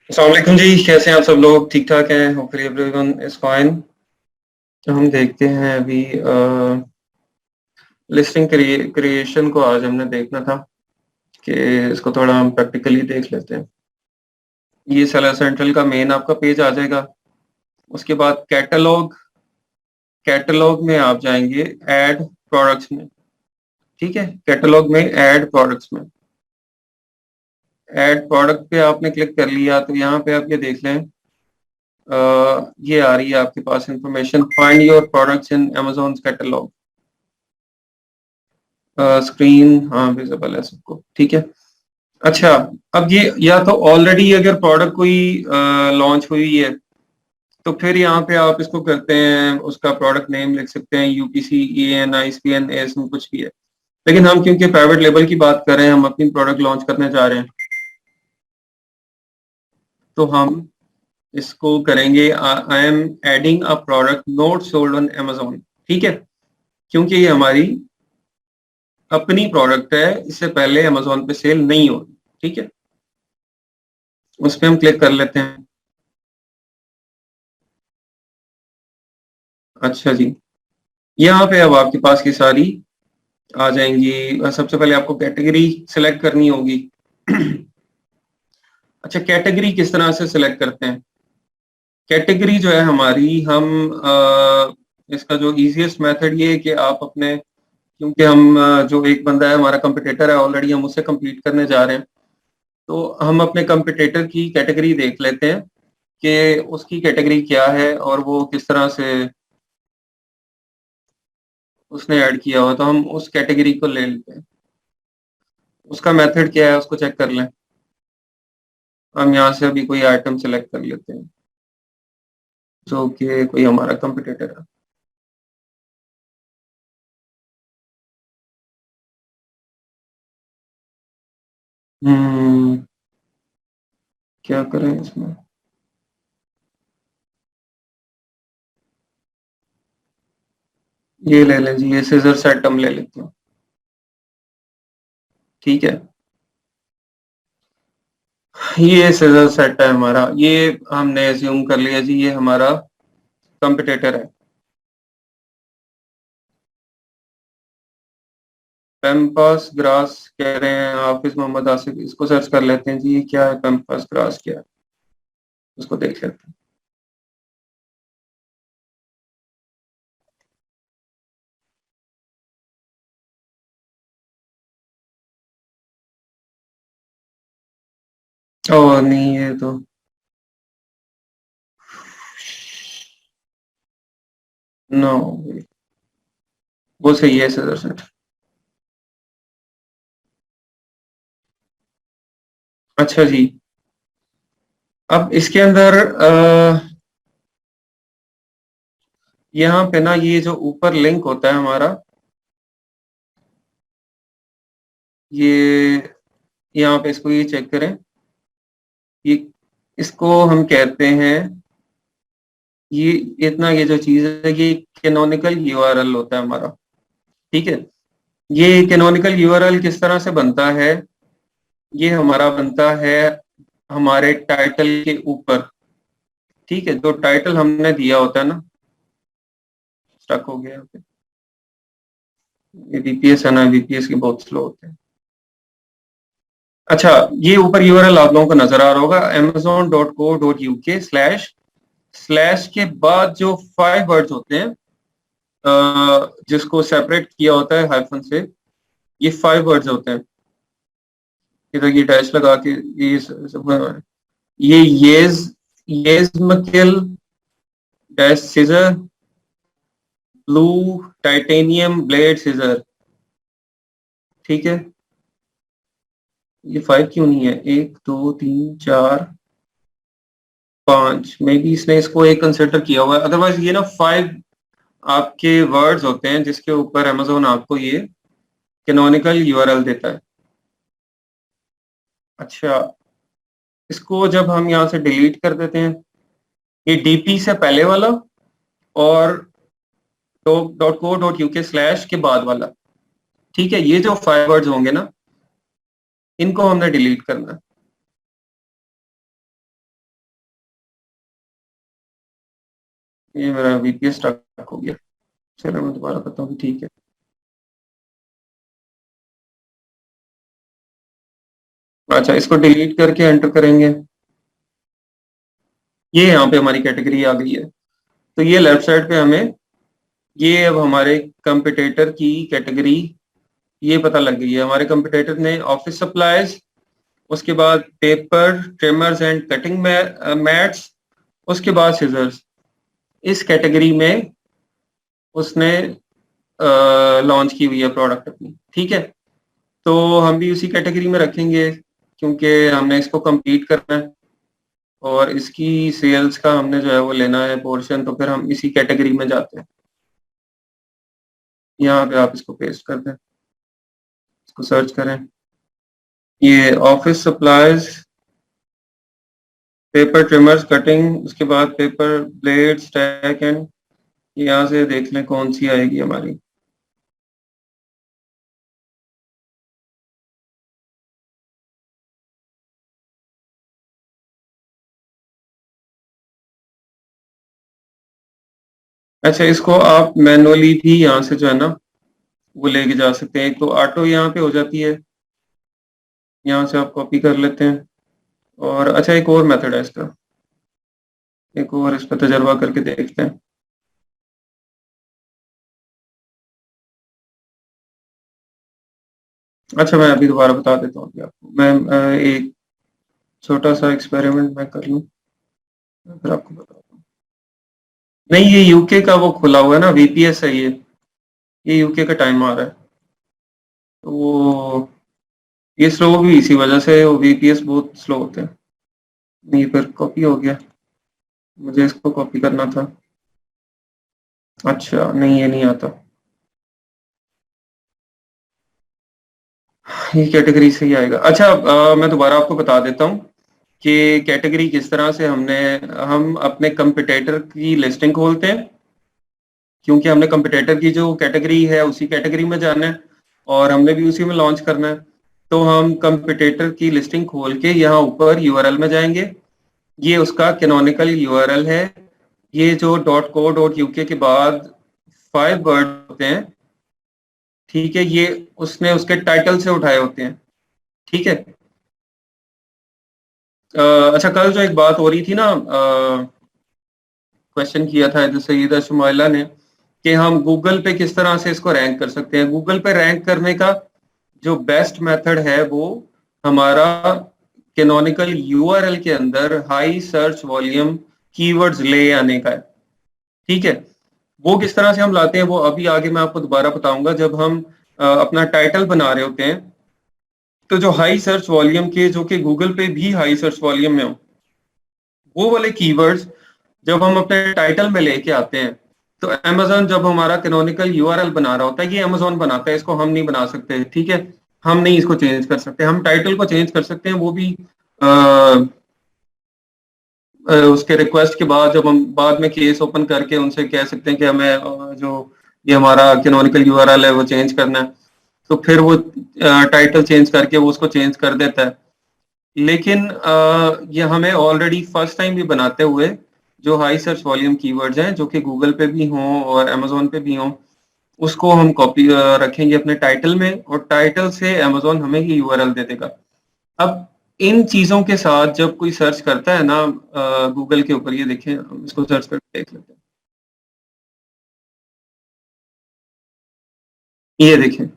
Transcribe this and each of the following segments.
अस्सलाम वालेकुम जी, कैसे हैं आप सब लोग? ठीक ठाक हैं? Hopefully everyone is fine. तो हम देखते हैं अभी लिस्टिंग क्रिएशन को आज हमने देखना था कि इसको थोड़ा हम प्रैक्टिकली देख लेते हैं। ये सेलर सेंट्रल का मेन आपका पेज आ जाएगा। उसके बाद कैटलॉग कैटलॉग में आप जाएंगे ऐड प्रोडक्ट्स में। ठीक है, कैटलॉग में ऐड प्रोडक्ट्स में ऐड प्रोडक्ट पे आपने क्लिक कर लिया तो यहाँ पे आप ये देख लें। ये आ रही है आपके पास information, find your products in Amazon catalogue. Screen हाँ विजिबल है सबको, ठीक है। अच्छा, अब ये या तो ऑलरेडी अगर प्रोडक्ट कोई लॉन्च हुई है तो फिर यहाँ पे आप इसको करते हैं, उसका प्रोडक्ट नेम लिख सकते हैं, यूपीसी EN ISBN ASN कुछ भी है। लेकिन हम क्योंकि प्राइवेट लेबल की बात कर रहे हैं, हम अपनी प्रोडक्ट लॉन्च करने जा रहे हैं, तो हम इसको करेंगे I am adding a product not sold on Amazon। ठीक है, क्योंकि ये हमारी अपनी प्रोडक्ट है, इससे पहले Amazon पे सेल नहीं होगी। ठीक है, उस पर हम क्लिक कर लेते हैं। अच्छा जी, यहाँ पे अब आपके पास की सारी आ जाएंगी। सबसे पहले आपको कैटेगरी सिलेक्ट करनी होगी। अच्छा, कैटेगरी किस तरह से सिलेक्ट करते हैं? कैटेगरी जो है हमारी, हम इसका जो इजीएस्ट मेथड ये है कि आप अपने, क्योंकि हम जो एक बंदा है हमारा कंपटीटर है ऑलरेडी, हम उससे compete करने जा रहे हैं, तो हम अपने कंपटीटर की कैटेगरी देख लेते हैं कि उसकी कैटेगरी क्या है और वो किस तरह से उसने ऐड किया हुआ, तो हम उस कैटेगरी को ले लेते हैं। उसका मेथड क्या है उसको चेक कर लें। हम यहाँ से अभी कोई आइटम सेलेक्ट कर लेते हैं जो कि कोई हमारा कंपटीटर है। हम्म, क्या करें इसमें? ये ले लें जी, ये सीजर सेट हम ले लेते हैं। ठीक है, ये सीजर सेट है हमारा, ये हमने एज्यूम कर लिया जी, ये हमारा कंपटीटर है। पेम्पास ग्रास कह रहे हैं हाफिज मोहम्मद आसिफ, इसको सर्च कर लेते हैं जी, ये क्या है, पेम्पास ग्रास क्या है, उसको देख लेते हैं। ओ नहीं, ये तो नो, वो सही है सीजर सेट। अच्छा जी, अब इसके अंदर यहाँ पे ना ये जो ऊपर लिंक होता है हमारा, ये यहाँ पे इसको ये चेक करें। ये इसको हम कहते हैं, ये इतना ये जो चीज है ये कैनोनिकल यूआरएल होता है हमारा। ठीक है, ये कैनोनिकल यूआरएल किस तरह से बनता है? ये हमारा बनता है हमारे टाइटल के ऊपर। ठीक है, जो टाइटल हमने दिया होता है ना, स्टक हो गया यहाँ पे। ये VPS है ना, VPS के बहुत स्लो होते हैं। अच्छा, ये ऊपर यूआरएल आप लोगों को नजर आ रहा होगा, amazon.co.uk स्लैश के बाद जो 5 वर्ड्स होते हैं, जिसको सेपरेट किया होता है हाइफन से, ये 5 वर्ड्स होते हैं। इधर ये डैश लगा के ये ये येज मकेल dash scissor blue titanium blade scissor. ठीक है, ये 5 क्यों नहीं है? 1 2 3 4 5, मे बी इसने इसको एक कंसिडर किया हुआ है, अदरवाइज ये ना 5 आपके वर्ड्स होते हैं जिसके ऊपर अमेजोन आपको ये कैनोनिकल यूआरएल देता है। अच्छा, इसको जब हम यहाँ से डिलीट कर देते हैं, ये DP से पहले वाला और .co.uk स्लैश के बाद वाला, ठीक है, ये जो 5 वर्ड्स होंगे ना, इनको हमने डिलीट करना है। ये मेरा वीपीएस स्टक हो गया। चलो मैं दोबारा करता हूँ, ठीक है। अच्छा, इसको डिलीट करके एंटर करेंगे। ये यहाँ पे हमारी कैटेगरी आ गई है। तो ये लेफ्ट साइड पे हमें ये अब हमारे कंपिटेटर की कैटेगरी ये पता लग गई है। हमारे कंपिटेटर ने ऑफिस सप्लाईज, उसके बाद paper trimmers and cutting mats, उसके बाद सीजर्स, इस कैटेगरी में उसने लॉन्च की हुई है प्रोडक्ट अपनी, ठीक है। तो हम भी उसी कैटेगरी में रखेंगे क्योंकि हमने इसको compete करना है और इसकी सेल्स का हमने जो है वो लेना है पोर्शन, तो फिर हम इसी कैटेगरी में जाते हैं। यहाँ पे आप इसको पेस्ट कर दें, इसको सर्च करें। ये office supplies, paper trimmers cutting, उसके बाद पेपर ब्लेड स्टैक एंड, यहाँ से देख लें कौन सी आएगी हमारी। अच्छा, इसको आप मैनुअली भी यहाँ से जो है ना वो लेके जा सकते हैं। एक तो ऑटो यहाँ पे हो जाती है, यहाँ से आप कॉपी कर लेते हैं। और अच्छा, एक और मेथड है इसका, एक और इस पर तजर्बा करके देखते हैं। अच्छा, मैं अभी दोबारा बता देता हूँ अभी आपको। मैं एक छोटा सा एक्सपेरिमेंट मैं कर लूँ, फिर आपको बताता हूँ। नहीं, ये यूके का वो खुला हुआ है ना, वीपीएस है ये यूके का टाइम आ रहा है। तो वो ये स्लो भी इसी वजह से, वो वीपीएस बहुत स्लो होते हैं। नहीं, फिर कॉपी हो गया, मुझे इसको कॉपी करना था। अच्छा, नहीं ये नहीं आता, ये कैटेगरी से ही आएगा। अच्छा, मैं दोबारा आपको बता देता हूँ कि कैटेगरी किस तरह से हम अपने कंपिटेटर की लिस्टिंग खोलते हैं, क्योंकि हमने कंपिटेटर की जो कैटेगरी है उसी कैटेगरी में जाना है और हमने भी उसी में लॉन्च करना है। तो हम कंपिटेटर की लिस्टिंग खोल के यहाँ ऊपर यूआरएल में जाएंगे। ये उसका कैनोनिकल यूआरएल है। ये जो .co.uk के बाद 5 वर्ड होते हैं, ठीक है, ये उसने उसके टाइटल से उठाए होते हैं, ठीक है। अच्छा, कल जो एक बात हो रही थी ना, क्वेश्चन किया था जैसे सईदा शुमाइला ने कि हम गूगल पे किस तरह से इसको रैंक कर सकते हैं। गूगल पे रैंक करने का जो बेस्ट मेथड है वो हमारा कैनोनिकल यूआरएल के अंदर हाई सर्च वॉल्यूम कीवर्ड्स ले आने का है, ठीक है। वो किस तरह से हम लाते हैं वो अभी आगे मैं आपको दोबारा बताऊंगा, जब हम अपना टाइटल बना रहे होते हैं। तो जो हाई सर्च वॉल्यूम के, जो कि गूगल पे भी हाई सर्च वॉल्यूम में हो, वो वाले कीवर्ड्स जब हम अपने टाइटल में लेके आते हैं, तो अमेजोन जब हमारा कैनोनिकल यूआरएल बना रहा होता है, ये अमेजोन बनाता है, इसको हम नहीं बना सकते, ठीक है। हम नहीं इसको चेंज कर सकते, हम टाइटल को चेंज कर सकते हैं, वो भी उसके रिक्वेस्ट के बाद, जब हम बाद में केस ओपन करके उनसे कह सकते हैं कि हमें जो ये हमारा कैनोनिकल यूआरएल है वो चेंज करना है, तो फिर वो टाइटल चेंज करके वो उसको चेंज कर देता है। लेकिन ये हमें ऑलरेडी फर्स्ट टाइम भी बनाते हुए जो हाई सर्च वॉल्यूम कीवर्ड्स हैं जो कि गूगल पे भी हों और अमेजोन पे भी हों, उसको हम कॉपी रखेंगे अपने टाइटल में, और टाइटल से अमेजोन हमें ये यूआरएल दे देगा। अब इन चीजों के साथ जब कोई सर्च करता है ना गूगल के ऊपर, ये देखें, हम इसको सर्च करके देख लेते हैं। ये देखें,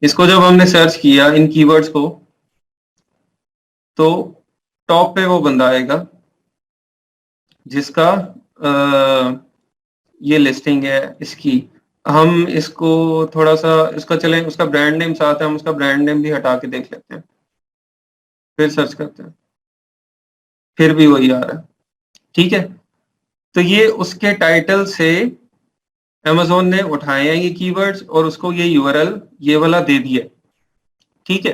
इसको जब हमने सर्च किया इन कीवर्ड्स को, तो टॉप पे वो बंदा आएगा जिसका ये लिस्टिंग है इसकी। हम इसको थोड़ा सा इसका चलें, उसका ब्रांड नेम साथ है, हम उसका ब्रांड नेम भी हटा के देख लेते हैं, फिर सर्च करते हैं, फिर भी वही आ रहा है, ठीक है। तो ये उसके टाइटल से अमेजोन ने उठाए हैं ये कीवर्ड्स और उसको ये यूआरएल ये वाला दे दिया, ठीक है।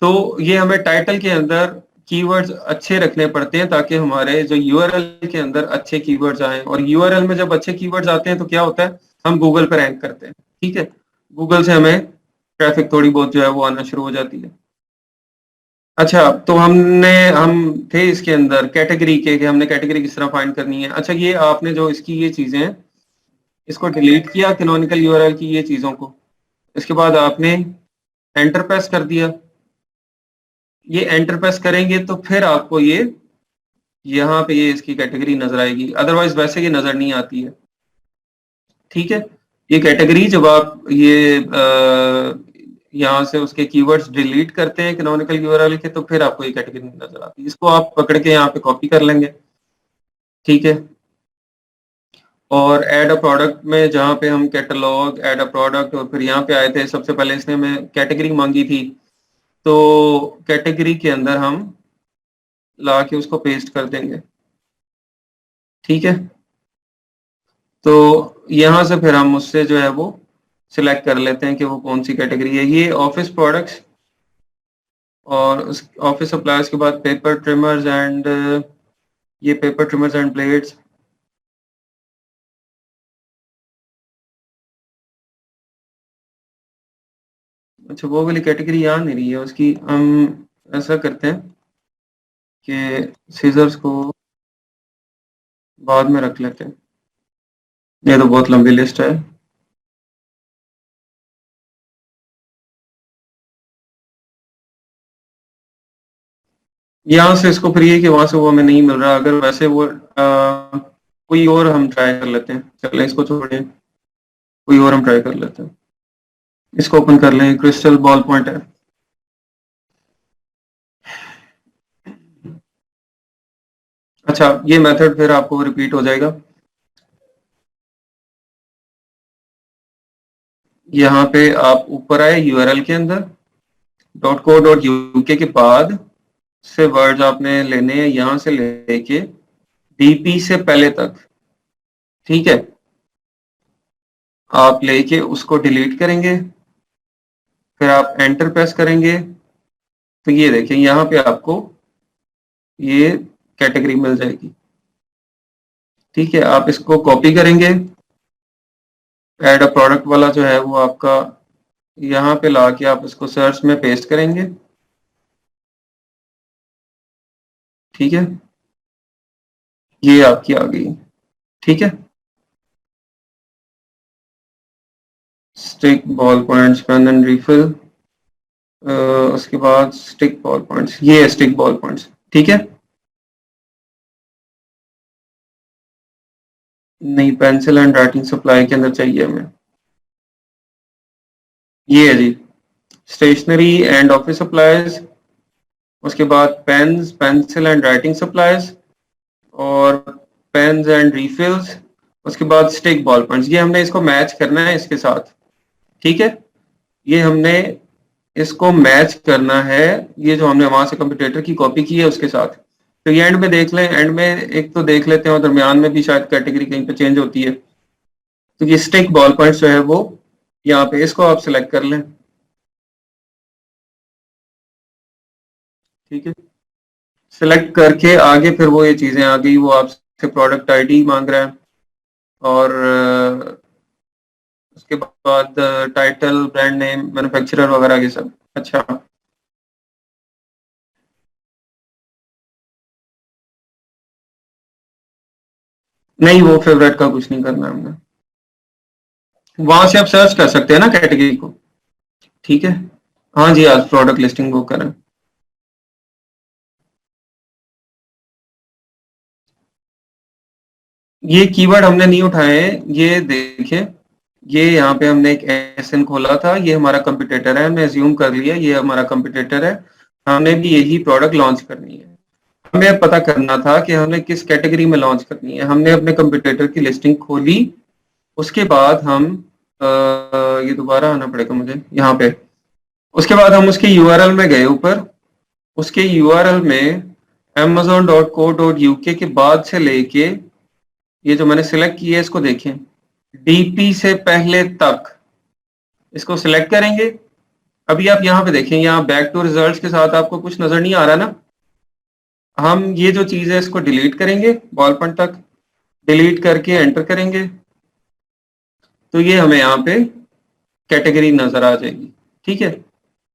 तो ये हमें टाइटल के अंदर कीवर्ड्स अच्छे रखने पड़ते हैं ताकि हमारे जो यूआरएल के अंदर अच्छे कीवर्ड्स आए, और यूआरएल में जब अच्छे कीवर्ड्स आते हैं तो क्या होता है, हम गूगल पर रैंक करते हैं, ठीक है। गूगल से हमें ट्रैफिक थोड़ी बहुत जो है वो आना शुरू हो जाती है। अच्छा, तो हम थे इसके अंदर कैटेगरी के, कि हमने कैटेगरी किस तरह फाइंड करनी है। अच्छा, ये आपने जो इसकी ये चीजें हैं, इसको डिलीट किया कैनोनिकल यूआरएल की ये चीजों को, इसके बाद आपने एंटर प्रेस कर दिया। ये एंटर प्रेस करेंगे तो फिर आपको ये यहाँ पे ये इसकी कैटेगरी नजर आएगी, अदरवाइज वैसे ये नजर नहीं आती है। ठीक है, ये कैटेगरी जब आप ये यहाँ से उसके कीवर्ड्स डिलीट करते हैं कैनोनिकल यूआरएल के, तो फिर आपको ये कैटेगरी नजर आती है। इसको आप पकड़ के यहाँ पे कॉपी कर लेंगे। ठीक है, और ऐड अ प्रोडक्ट में जहाँ पे हम कैटलॉग, ऐड अ प्रोडक्ट, और फिर यहाँ पे आए थे सबसे पहले इसने हमें कैटेगरी मांगी थी, तो कैटेगरी के अंदर हम ला के उसको पेस्ट कर देंगे। ठीक है, तो यहाँ से फिर हम उससे जो है वो सिलेक्ट कर लेते हैं कि वो कौन सी कैटेगरी है। ये ऑफिस प्रोडक्ट्स, और उस ऑफिस सप्लायर्स के बाद पेपर ट्रिमर्स एंड, ये पेपर ट्रिमर्स एंड ब्लेड्स। अच्छा, वो वाली कैटेगरी याद नहीं रही है उसकी, हम ऐसा करते हैं कि सीजर्स को बाद में रख लेते हैं, ये तो बहुत लंबी लिस्ट है। यहाँ से इसको फिर ये कि वहां से वो हमें नहीं मिल रहा, अगर वैसे वो कोई और हम ट्राई कर लेते हैं, चले इसको छोड़िए, कोई और हम ट्राई कर लेते हैं। इसको ओपन कर लें, क्रिस्टल बॉल पॉइंट है। अच्छा, ये मेथड फिर आपको रिपीट हो जाएगा। यहाँ पे आप ऊपर आए यूआरएल के अंदर, .co.uk के बाद से वर्ड्स आपने लेने हैं यहाँ से लेके डीपी से पहले तक। ठीक है, आप लेके उसको डिलीट करेंगे, फिर आप एंटर प्रेस करेंगे, तो ये देखें यहाँ पे आपको ये कैटेगरी मिल जाएगी। ठीक है, आप इसको कॉपी करेंगे, ऐड अ प्रोडक्ट वाला जो है वो आपका यहाँ पे ला के आप इसको सर्च में पेस्ट करेंगे। ठीक है, ये आपकी आ गई। ठीक है, stick ball points pen and refill, उसके बाद स्टिक बॉल पॉइंट्स, ये है स्टिक बॉल पॉइंट्स। ठीक है, नहीं, पेंसिल एंड राइटिंग सप्लाई के अंदर चाहिए हमें, ये है जी, स्टेशनरी एंड ऑफिस सप्लाईज, उसके बाद pens, pencil and writing supplies, और पेन्स एंड रिफिल्स, उसके बाद स्टिक बॉल पॉइंट्स। ये हमने इसको मैच करना है इसके साथ। ठीक है, ये हमने इसको मैच करना है, ये जो हमने वहां से कंप्यूटर की कॉपी की है उसके साथ। तो ये एंड में देख लें, एंड में एक तो देख लेते हैं, और दरमियान में भी शायद कैटेगरी कहीं पे चेंज होती है। तो ये स्टिक बॉल पॉइंट्स जो है वो यहाँ पे, इसको आप सिलेक्ट कर लें। ठीक है, सिलेक्ट करके आगे फिर वो ये चीजें आ गई, वो आपसे प्रोडक्ट आईडी मांग रहा है, और उसके बाद टाइटल, ब्रांड नेम, मैन्युफैक्चरर वगैरह ये सब। अच्छा, नहीं, वो फेवरेट का कुछ नहीं करना है हमने, वहां से आप सर्च कर सकते हैं ना कैटेगरी को। ठीक है, हाँ जी, आज प्रोडक्ट लिस्टिंग बुक करें। ये कीवर्ड हमने नहीं उठाए हैं, ये देखें, ये यहाँ पे हमने एक एसएन खोला था, ये हमारा कंपटीटर है, हमने एज्यूम कर लिया ये हमारा कंपटीटर है, हमने भी यही प्रोडक्ट लॉन्च करनी है। हमें पता करना था कि हमने किस कैटेगरी में लॉन्च करनी है। हमने अपने कंपटीटर की लिस्टिंग खोली, उसके बाद हम ये दोबारा आना पड़ेगा मुझे यहाँ पे, उसके बाद हम उसके यूआरएल में गए ऊपर, उसके यूआरएल में amazon.co.uk के बाद से लेके ये जो मैंने सिलेक्ट किया है इसको देखें, डीपी से पहले तक इसको सिलेक्ट करेंगे। अभी आप यहाँ पे देखें, यहाँ बैक टू रिजल्ट्स के साथ आपको कुछ नजर नहीं आ रहा ना। हम ये जो चीज है इसको डिलीट करेंगे, बॉल पॉइंट तक डिलीट करके एंटर करेंगे, तो ये हमें यहाँ पे कैटेगरी नजर आ जाएगी। ठीक है,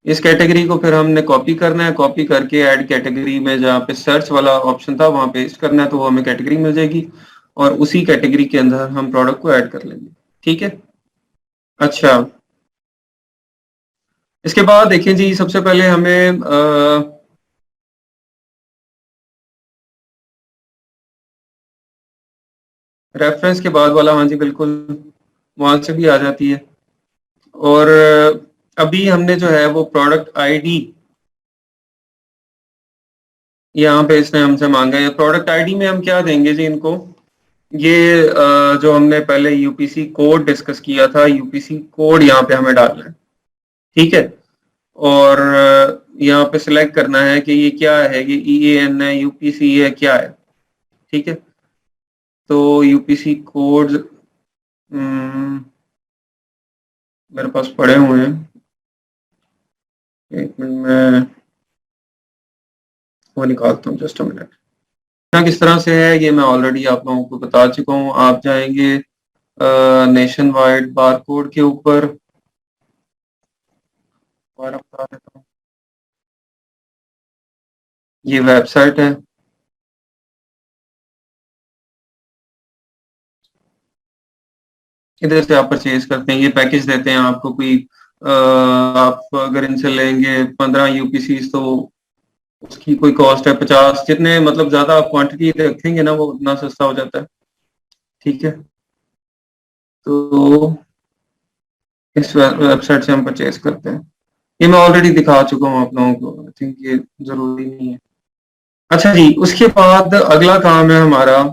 इस कैटेगरी को फिर हमने कॉपी करना है, कॉपी करके ऐड कैटेगरी में जहाँ पे सर्च वाला ऑप्शन था वहां पेस्ट करना है, तो वो हमें कैटेगरी मिल जाएगी और उसी कैटेगरी के अंदर हम प्रोडक्ट को ऐड कर लेंगे। ठीक है। अच्छा, इसके बाद देखिए जी, सबसे पहले हमें रेफरेंस के बाद वाला, हाँ जी बिल्कुल, वहां से भी आ जाती है। और अभी हमने जो है वो प्रोडक्ट आईडी यहाँ पे इसने हमसे मांगा है। प्रोडक्ट आईडी में हम क्या देंगे जी इनको, ये जो हमने पहले यूपीसी कोड डिस्कस किया था, यूपीसी कोड यहाँ पे हमें डालना है। ठीक है। और यहाँ पे सिलेक्ट करना है कि ये क्या है, ये EAN है, यूपीसी है, क्या है। ठीक है। तो यूपीसी कोड मेरे पास पड़े हुए हैं, एक मिनट में वो निकालता हूँ, जस्ट अ मिनट। यहाँ किस तरह से है ये मैं ऑलरेडी आप लोगों को बता चुका हूँ। आप जाएंगे नेशन वाइड बारकोड के ऊपर, दोबारा बता देता हूँ, ये वेबसाइट है। इधर से आप परचेज करते हैं, ये पैकेज देते हैं आपको कोई आप अगर इनसे लेंगे 15 UPC तो उसकी कोई कॉस्ट है 50, जितने मतलब ज्यादा आप क्वांटिटी रखेंगे ना वो उतना सस्ता हो जाता है। ठीक है। तो इस वेबसाइट से हम परचेज करते हैं। ये मैं ऑलरेडी दिखा चुका हूँ आप लोगों को, आई थिंक ये जरूरी नहीं है। अच्छा जी, उसके बाद अगला काम है हमारा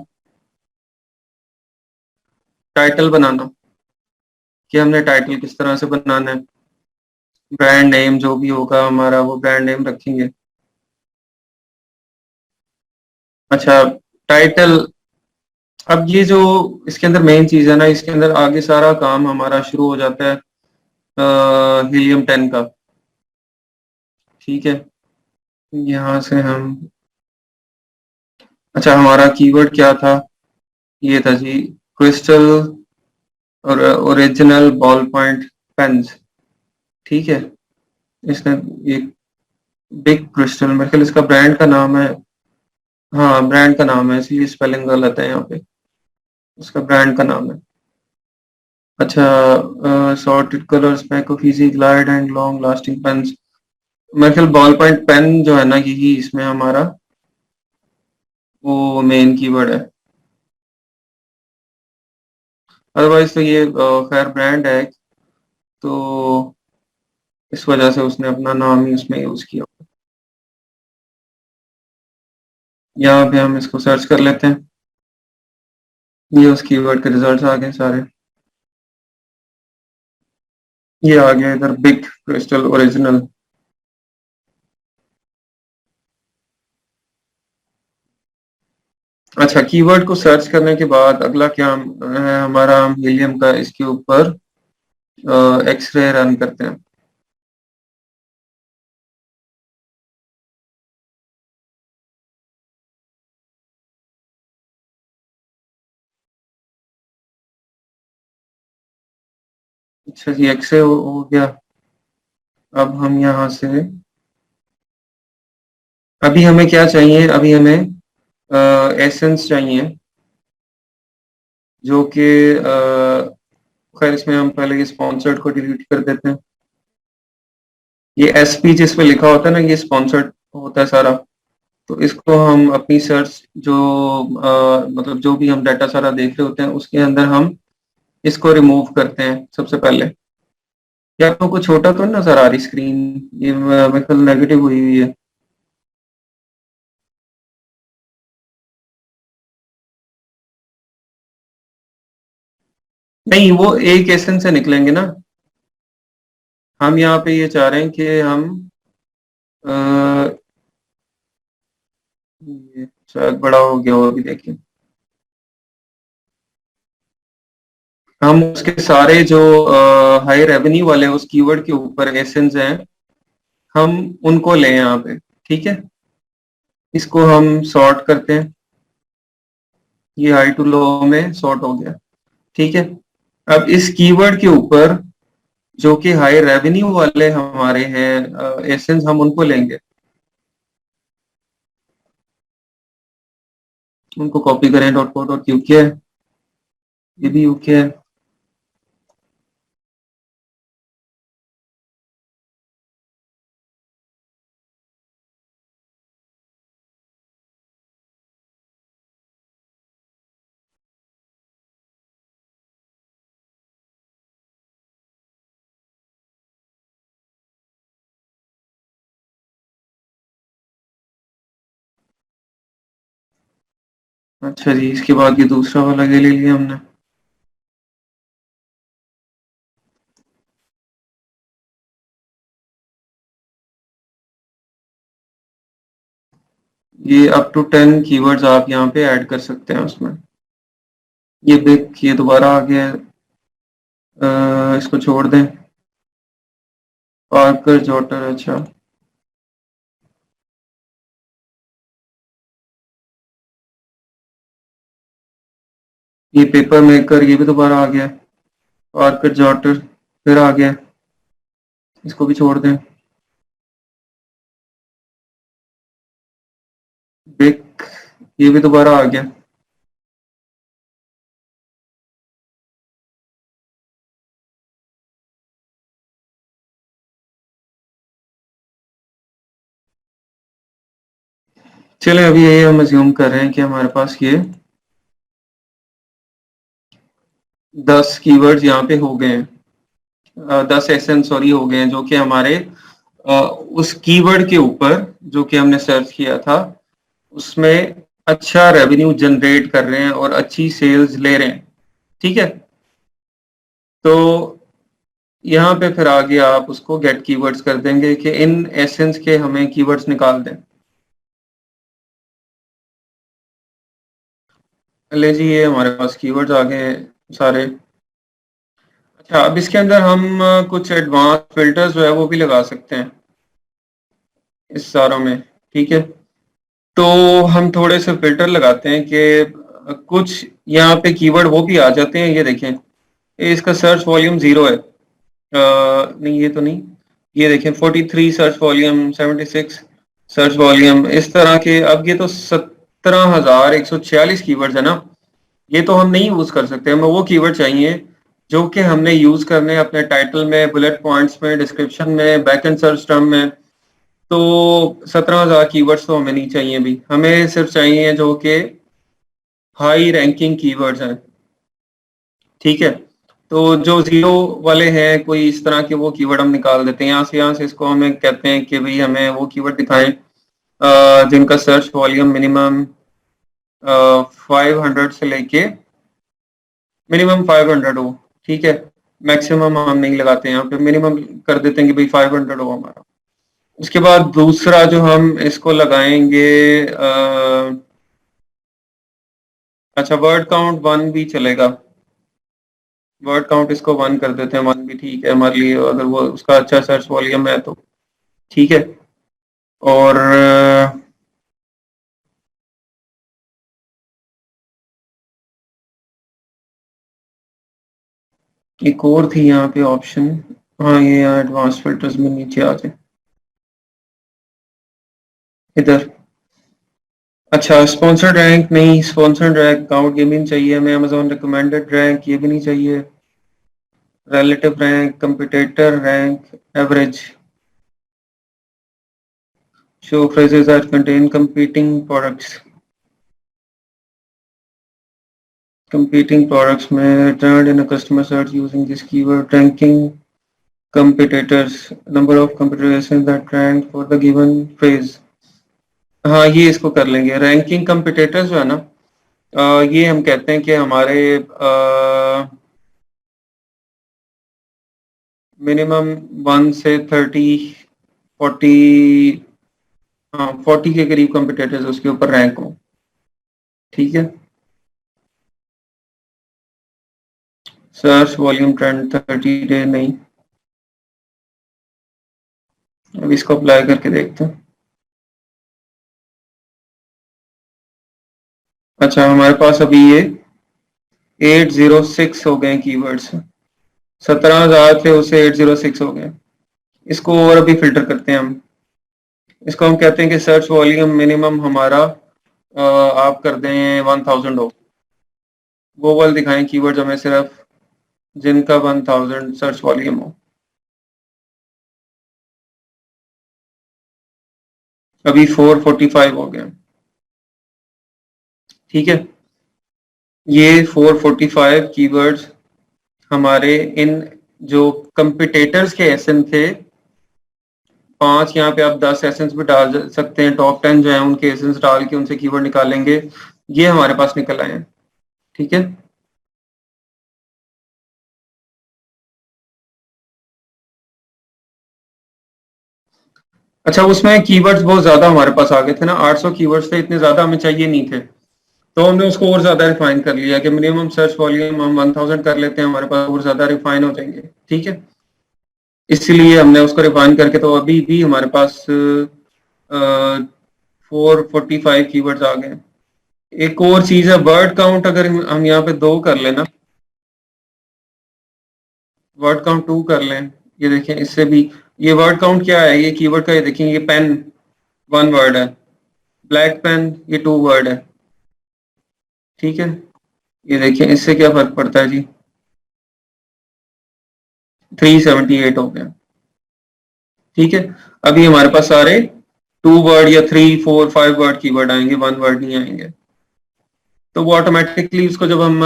टाइटल बनाना, कि हमने टाइटल किस तरह से बनाना है। ब्रांड नेम जो भी होगा हमारा वो ब्रांड नेम रखेंगे। अच्छा, टाइटल, अब ये जो इसके अंदर मेन चीज है ना, इसके अंदर आगे सारा काम हमारा शुरू हो जाता है हीलियम 10 का। ठीक है। यहाँ से हम, अच्छा हमारा कीवर्ड क्या था, ये था जी क्रिस्टल और ओरिजिनल बॉल पॉइंट पेन्स। ठीक है। इसने ये बिग क्रिस्टल, मेरे ख्याल इसका ब्रांड का नाम है, हाँ ब्रांड का नाम है, इसलिए स्पेलिंग गलत है यहाँ पे, उसका ब्रांड का नाम है। अच्छा, sorted colours, pack of easy glide and long lasting pens. मेरे ख्याल बॉल पॉइंट पेन जो है ना, यही इसमें हमारा वो मेन कीवर्ड है। अदरवाइज तो ये खैर ब्रांड है, तो इस वजह से उसने अपना नाम ही उसमें यूज किया। यहाँ पे हम इसको सर्च कर लेते हैं, ये उस कीवर्ड के रिजल्ट्स आ गए सारे। ये आ गया इधर बिग क्रिस्टल ओरिजिनल। अच्छा, कीवर्ड को सर्च करने के बाद अगला क्या है हमारा, हम हीलियम का इसके ऊपर एक्सरे रन करते हैं। अच्छा जी, एक्सरे हो गया। अब हम यहाँ से, अभी हमें क्या चाहिए, अभी हमें एसेंस चाहिए, जो कि खैर इसमें हम पहले ये स्पॉन्सर्ड को डिलीट कर देते हैं। ये SP जिस पे लिखा होता है ना, ये स्पॉन्सर्ड होता है सारा। तो इसको हम अपनी सर्च जो मतलब जो भी हम डाटा सारा देख रहे होते हैं उसके अंदर हम इसको रिमूव करते हैं सबसे पहले। ये आपको छोटा तो ना सर आ रही स्क्रीन, ये मेरे ख्याल नेगेटिव हुई हुई है। नहीं, वो एक एसेंस से निकलेंगे ना। हम यहाँ पे ये चाह रहे हैं कि हम ये शायद बड़ा हो गया हो, अभी देखिए। हम उसके सारे जो हाई रेवेन्यू वाले उस कीवर्ड के ऊपर एसेंस हैं, हम उनको लें यहाँ पे। ठीक है। इसको हम सॉर्ट करते हैं, ये हाई टू लो में सॉर्ट हो गया। ठीक है। अब इस कीवर्ड के ऊपर जो कि हाई रेवेन्यू वाले हमारे हैं एसेंस, हम उनको लेंगे, उनको कॉपी करें। डॉट को डॉट यूके, ये भी यूके है। अच्छा जी, इसके बाद ये दूसरा वाला ये ले लिया हमने। ये अप टू 10 कीवर्ड्स आप यहाँ पे ऐड कर सकते हैं उसमें। ये बिग, ये दोबारा आ गया है। इसको छोड़ दें। पार्कर जॉटर, अच्छा। ये पेपर मेकर, ये भी दोबारा आ गया है। पार्कर जॉटर फिर आ गया है। इसको भी छोड़ दें। बिग, ये भी दोबारा आ गया। चलें, अभी ये हम अज्यूम कर रहे हैं कि हमारे पास ये 10 कीवर्ड्स यहाँ पे हो गए हैं। 10 एसेंस सॉरी हो गए हैं, जो कि हमारे उस कीवर्ड के ऊपर जो कि हमने सर्च किया था उसमें अच्छा रेवेन्यू जनरेट कर रहे हैं और अच्छी सेल्स ले रहे हैं। ठीक है, तो यहाँ पे फिर आगे आप उसको गेट कीवर्ड्स कर देंगे कि इन एसेंस के हमें कीवर्ड्स निकाल दें। ले जी, ये हमारे पास कीवर्ड्स आ गए हैं सारे। अच्छा, अब इसके अंदर हम कुछ एडवांस फिल्टर्स जो है वो भी लगा सकते हैं इस सारों में। ठीक है, तो हम थोड़े से फिल्टर लगाते हैं कि कुछ यहाँ पे कीवर्ड वो भी आ जाते हैं। ये देखें, ये इसका सर्च वॉल्यूम 0 है। नहीं, ये तो नहीं। ये देखें, 43 सर्च वॉल्यूम, 76 सर्च वॉल्यूम, इस तरह के। अब ये तो 17,146 कीवर्ड्स है ना। ये तो हम नहीं यूज कर सकते, हमें वो कीवर्ड चाहिए जो कि हमने यूज करने हैं अपने टाइटल में, बुलेट पॉइंट्स में, डिस्क्रिप्शन में, बैक एंड सर्च टर्म में। तो 17,000 कीवर्ड्स तो हमें नहीं चाहिए भी, हमें सिर्फ चाहिए जो कि हाई रैंकिंग कीवर्ड्स हैं। ठीक है, तो जो जीरो वाले हैं कोई इस तरह के, वो कीवर्ड हम निकाल देते हैं यहाँ से इसको हमें कहते हैं कि भाई हमें वो कीवर्ड दिखाएं जिनका सर्च वॉल्यूम मिनिमम 500 से लेके मिनिमम 500 हो। ठीक है, मैक्सिमम हम नहीं लगाते हैं यहाँ पे, मिनिमम कर देते हैं कि भाई 500 हो हमारा। उसके बाद दूसरा जो हम इसको लगाएंगे, अच्छा, वर्ड काउंट 1 भी चलेगा। वर्ड काउंट इसको 1 कर देते हैं, 1 भी ठीक है हमारे लिए, अगर वो उसका अच्छा सर्च वॉल्यूम है तो। ठीक है, और एक और थी यहाँ पे ऑप्शन। हाँ, ये यहाँ एडवांस फिल्टर्स में नीचे आ जाए इधर। अच्छा, स्पॉन्सर्ड रैंक नहीं, स्पॉन्सर्ड रैंक काउंट ये भी नहीं चाहिए हमें। अमेजोन रिकमेंडेड रैंक ये भी नहीं चाहिए। Relative rank, competitor rank, average, show phrases that contain competing products। competing products में returned in a customer search using this keyword, ranking competitors, number of competitors that ranked for the given phrase। हाँ, ये इसको कर लेंगे। Ranking competitors जो है ना, ये हम कहते हैं कि हमारे मिनिमम 1 से 30, 40, हाँ 40 के करीब कंपिटिटर्स उसके ऊपर रैंक हो। ठीक है, सर्च वॉल्यूम ट्रेंड 30 डे नहीं। अब इसको अप्लाई करके देखते हैं। अच्छा, हमारे पास अभी ये 806 हो गए कीवर्ड्स। 17,000 थे उससे 806 हो गए। इसको और अभी फिल्टर करते हैं हम। इसको हम कहते हैं कि सर्च वॉल्यूम मिनिमम हमारा आप कर दें 1000 हो। वो वाले दिखाएं कीवर्ड्स हमें सिर्फ जिनका 1000 सर्च वॉल्यूम हो। अभी 445 हो गया। ठीक है, ये 445 कीवर्ड्स हमारे इन जो कंपिटेटर्स के एसएन थे, 5 यहाँ पे आप 10 एसेंस भी डाल सकते हैं, टॉप 10 जो है उनके एसेंस डाल के उनसे कीवर्ड निकालेंगे। ये हमारे पास निकल आए हैं। ठीक है, अच्छा उसमें कीवर्ड्स बहुत ज्यादा हमारे पास आ गए थे ना, 800 कीवर्ड्स थे, इतने ज्यादा हमें चाहिए नहीं थे। तो हमने उसको और ज्यादा रिफाइन कर लिया कि मिनिमम सर्च वॉल्यूम हम 1000 कर लेते हैं, हमारे पास और ज्यादा रिफाइन हो जाएंगे। ठीक है, इसलिए हमने उसको रिफाइन करके तो अभी भी हमारे पास 445 कीवर्ड्स आ गए। एक और चीज है वर्ड काउंट, अगर हम यहाँ पे 2 कर लेना, वर्ड काउंट 2 कर लें, ये देखें इससे भी, ये वर्ड काउंट क्या है, ये कीवर्ड का, ये देखें, ये पेन 1 वर्ड है, ब्लैक पेन ये 2 वर्ड है। ठीक है, ये देखें इससे क्या फर्क पड़ता है जी, 378 हो गया। ठीक है, अभी हमारे पास सारे 2 वर्ड या 3 4 5 वर्ड कीवर्ड आएंगे, 1 वर्ड नहीं आएंगे। तो वो ऑटोमेटिकली उसको जब हम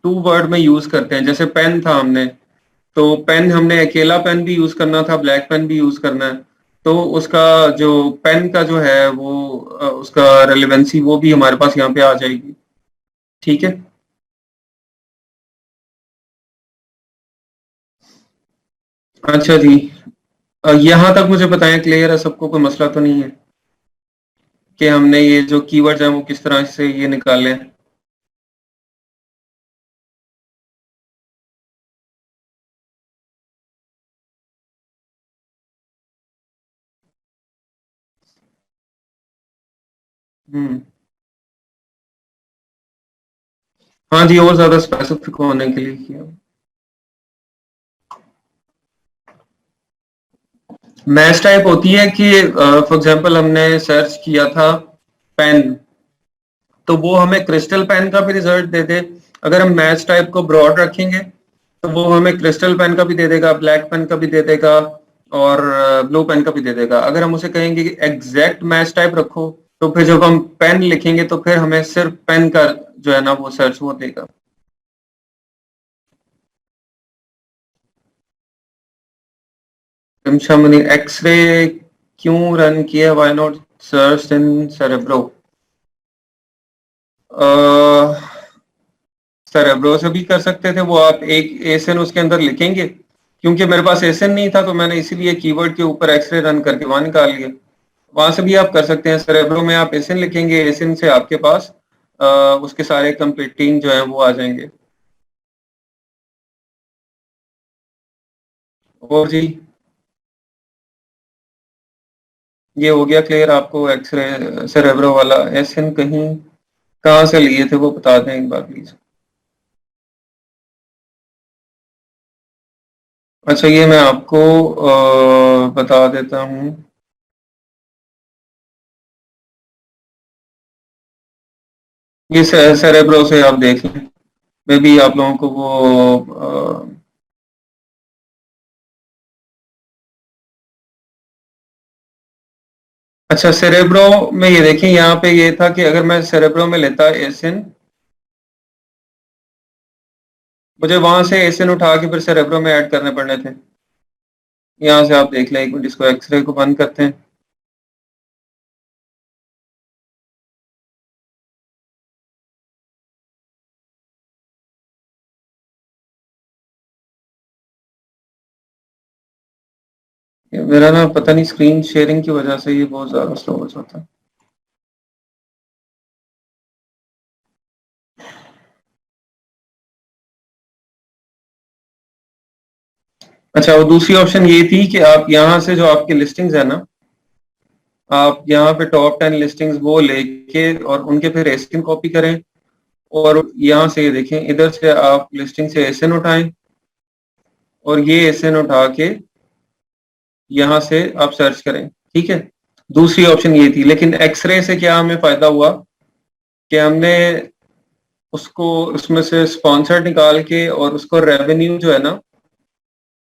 2 वर्ड में यूज करते हैं, जैसे पेन था हमने, तो पेन हमने अकेला पेन भी यूज करना था, ब्लैक पेन भी यूज करना है, तो उसका जो पेन का जो है वो उसका रेलेवेंसी वो भी हमारे पास यहाँ पे आ जाएगी। ठीक है, अच्छा जी, यहाँ तक मुझे बताएं, क्लियर है सबको, कोई मसला तो नहीं है कि हमने ये जो कीवर्ड्स हैं वो किस तरह से ये निकाले हैं? हम्म, हाँ जी, और ज्यादा स्पेसिफिक होने के लिए किया। मैच टाइप होती है कि फॉर एग्जांपल हमने सर्च किया था पेन, तो वो हमें क्रिस्टल पेन का भी रिजल्ट दे दे। अगर हम मैच टाइप को ब्रॉड रखेंगे तो वो हमें क्रिस्टल पेन का भी दे देगा, ब्लैक पेन का भी दे देगा, और ब्लू पेन का भी दे देगा। अगर हम उसे कहेंगे कि एग्जैक्ट मैच टाइप रखो, तो फिर जब हम पेन लिखेंगे तो फिर हमें सिर्फ पेन का जो है ना वो सर्च वो देगा। मनी एक्सरे क्यों रन किया, why not search in cerebro? Cerebro से भी कर सकते थे वो, आप एक एसएन उसके अंदर लिखेंगे, क्योंकि मेरे पास एसएन नहीं था तो मैंने इसीलिए कीवर्ड के ऊपर एक्सरे रन करके वहां निकाल लिया। वहां से भी आप कर सकते हैं, सेरेब्रो में आप एसएन लिखेंगे, एसएन से आपके पास उसके सारे कंप्लीटिंग जो है वो आ जाएंगे। और जी, ये हो गया क्लियर आपको एक्सरे सेरेब्रो वाला? एसएन कहीं कहाँ से लिए थे वो बता दें एक बार प्लीज। अच्छा, ये मैं आपको बता देता हूँ। ये सेरेब्रो से आप देख लें, मे बी आप लोगों को वो अच्छा, सेरेब्रो में ये देखें, यहाँ पे ये था कि अगर मैं सेरेब्रो में लेता एसिन, मुझे वहां से एसिन उठा के फिर सेरेब्रो में ऐड करने पड़ने थे। यहाँ से आप देख लें, एक मिनट, इसको एक्सरे को बंद करते हैं। ये मेरा ना पता नहीं स्क्रीन शेयरिंग की वजह से ये बहुत ज्यादा स्लो हो जाता है। अच्छा, वो दूसरी ऑप्शन ये थी कि आप यहाँ से जो आपकी लिस्टिंग्स है ना, आप यहाँ पे टॉप 10 लिस्टिंग्स वो लेके और उनके फिर एसिन कॉपी करें, और यहाँ से ये देखें, इधर से आप लिस्टिंग से एसएन उठाएं और ये एसएन उठा के यहाँ से आप सर्च करें। ठीक है, दूसरी ऑप्शन ये थी। लेकिन एक्सरे से क्या हमें फायदा हुआ कि हमने उसको उसमें से स्पॉन्सर निकाल के और उसको रेवेन्यू जो है ना,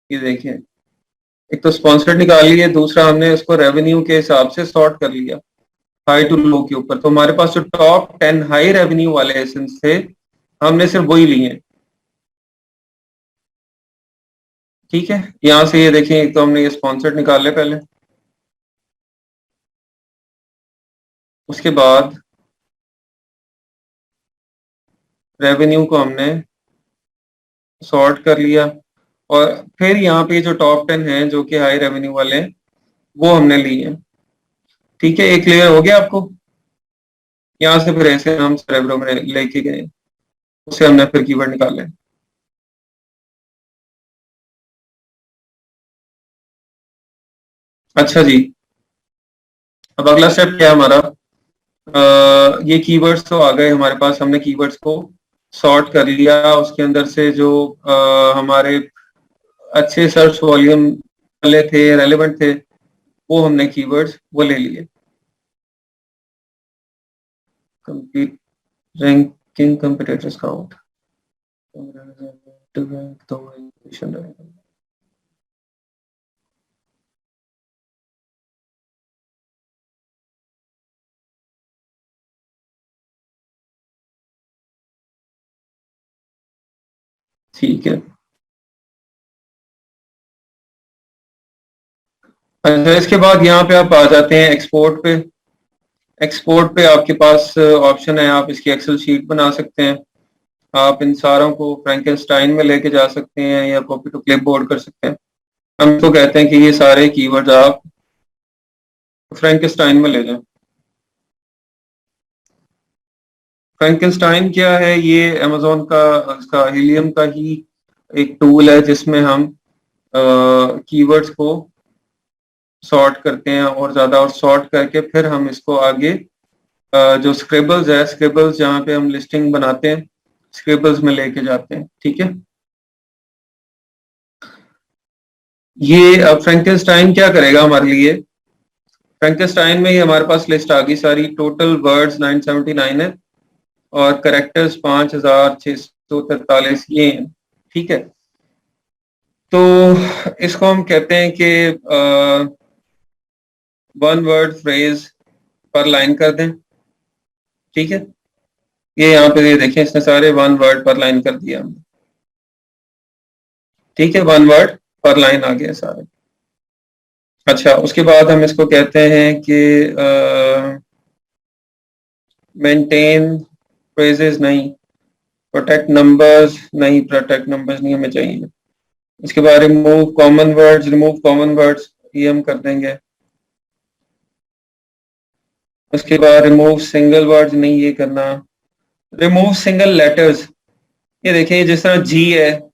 ये देखें, एक तो स्पॉन्सर निकाल लिए, दूसरा हमने उसको रेवेन्यू के हिसाब से सॉर्ट कर लिया हाई टू लो के ऊपर। तो हमारे पास जो टॉप 10 हाई रेवेन्यू वाले एसेंस थे, हमने सिर्फ वही लिए हैं। ठीक है, यहां से ये देखें, एक तो हमने ये स्पॉन्सर्ड निकाले पहले, उसके बाद रेवेन्यू को हमने सॉर्ट कर लिया, और फिर यहाँ पे जो टॉप 10 हैं जो कि हाई रेवेन्यू वाले हैं, वो हमने लिए हैं। ठीक है, एक क्लियर हो गया आपको? यहाँ से फिर ऐसे हम सेरेब्रो में लेके गए, उससे हमने फिर कीवर्ड निकाले। अच्छा जी, अब अगला स्टेप क्या है हमारा? ये कीवर्ड्स तो आ गए हमारे पास, हमने कीवर्ड्स को सॉर्ट कर लिया, उसके अंदर से जो हमारे अच्छे सर्च वॉल्यूम वाले थे, रेलेवेंट थे, वो हमने कीवर्ड्स वो ले लिए। कंप्लीट रैंकिंग कंपटीटर्स काउंट, ठीक है। अच्छा, इसके बाद यहाँ पे आप आ जाते हैं एक्सपोर्ट पे। एक्सपोर्ट पे आपके पास ऑप्शन है, आप इसकी एक्सेल शीट बना सकते हैं, आप इन सारों को फ्रैंकेनस्टाइन में लेके जा सकते हैं या कॉपी टू क्लिपबोर्ड कर सकते हैं। हम तो कहते हैं कि ये सारे कीवर्ड्स आप फ्रैंकेनस्टाइन में ले जाएं। फ्रैंकेनस्टाइन क्या है? ये अमेजोन का, इसका हीलियम का ही एक टूल है जिसमें हम कीवर्ड्स को सॉर्ट करते हैं और ज्यादा, और सॉर्ट करके फिर हम इसको आगे जो स्क्रिबल्स है, स्क्रिबल्स जहाँ पे हम लिस्टिंग बनाते हैं, स्क्रिबल्स में लेके जाते हैं। ठीक है, ये अब फ्रैंकेनस्टाइन क्या करेगा हमारे लिए? फ्रैंकेनस्टाइन में ही हमारे पास लिस्ट आ गई सारी, टोटल वर्ड्स 979 है और करेक्टर्स 5643 ये हैं। ठीक है, तो इसको हम कहते हैं कि वन वर्ड फ्रेज पर लाइन कर दें। ठीक है, ये यहाँ पे ये देखें, इसने सारे वन वर्ड पर लाइन कर दिया हमने। ठीक है, वन वर्ड पर लाइन आ गया सारे। अच्छा, उसके बाद हम इसको कहते हैं कि मेंटेन फ्रेजेस नहीं, प्रोटेक्ट नंबर्स नहीं, प्रोटेक्ट नंबर्स नहीं हमें चाहिए। इसके बाद remove common words, remove common words ये हम कर देंगे। उसके बाद रिमूव सिंगल वर्ड्स नहीं ये करना। रिमूव सिंगल लेटर्स, ये देखिए जिस तरह जी है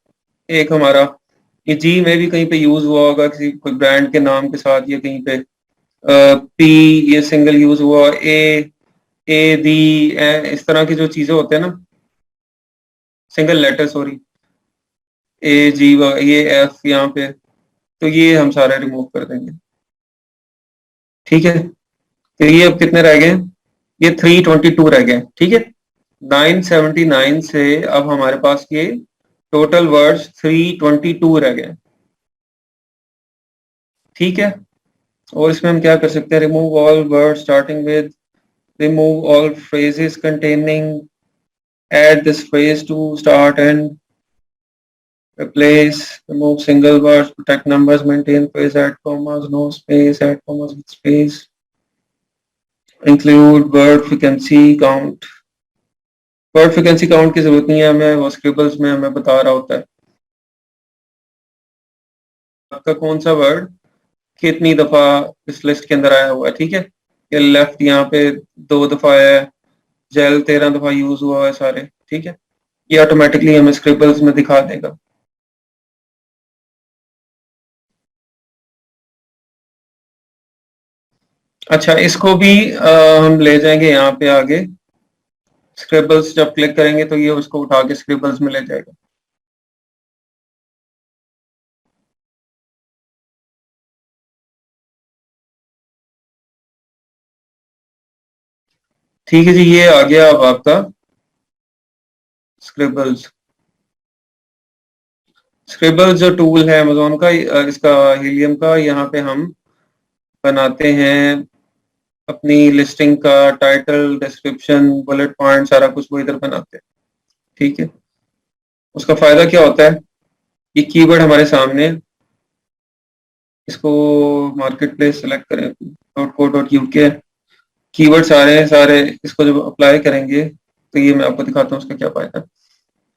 एक हमारा, ये जी में भी कहीं पे यूज हुआ होगा किसी कोई ब्रांड के नाम के साथ, या कहीं पे पी ये सिंगल यूज हुआ, ए दी, इस तरह की जो चीजें होते हैं ना, सिंगल लेटर, सॉरी, ए जी ये एफ यहाँ पे, तो ये हम सारे रिमूव कर देंगे। ठीक है, तो ये अब कितने रह गए? ये 322 रह गए। ठीक है, 979 से अब हमारे पास ये टोटल वर्ड्स 322 रह गए। ठीक है, और इसमें हम क्या कर सकते हैं? Remove all word starting with, remove all phrases containing, add this phrase to start and, replace, remove single words, protect numbers, maintain phrase, add commas, no space, add commas with space, include word frequency count। Word frequency count की जरूरत नहीं है हमें, वो scribbles में हमें बता रहा होता है आपका कौन सा वर्ड कितनी दफा इस लिस्ट के अंदर आया हुआ है। ठीक है, ये लेफ्ट यहाँ पे 2 दफा है, जेल 13 दफा यूज हुआ है सारे। ठीक है, ये ऑटोमेटिकली हमें स्क्रिबल्स में दिखा देगा। अच्छा, इसको भी हम ले जाएंगे यहाँ पे आगे स्क्रिबल्स जब क्लिक करेंगे तो ये उसको उठा के स्क्रिबल्स में ले जाएगा। ठीक है जी, ये आ गया अब आपका स्क्रिबल्स। स्क्रिबल्स जो टूल है अमेजोन का, इसका हीलियम का, यहाँ पे हम बनाते हैं अपनी लिस्टिंग का टाइटल, डिस्क्रिप्शन, बुलेट पॉइंट, सारा कुछ वो इधर बनाते हैं। ठीक है, उसका फायदा क्या होता है, ये कीवर्ड हमारे सामने, इसको मार्केट प्लेस सेलेक्ट करें, .co.uk, कीवर्ड सारे हैं, सारे इसको जब अप्लाई करेंगे तो ये मैं आपको दिखाता हूँ उसका क्या फायदा है।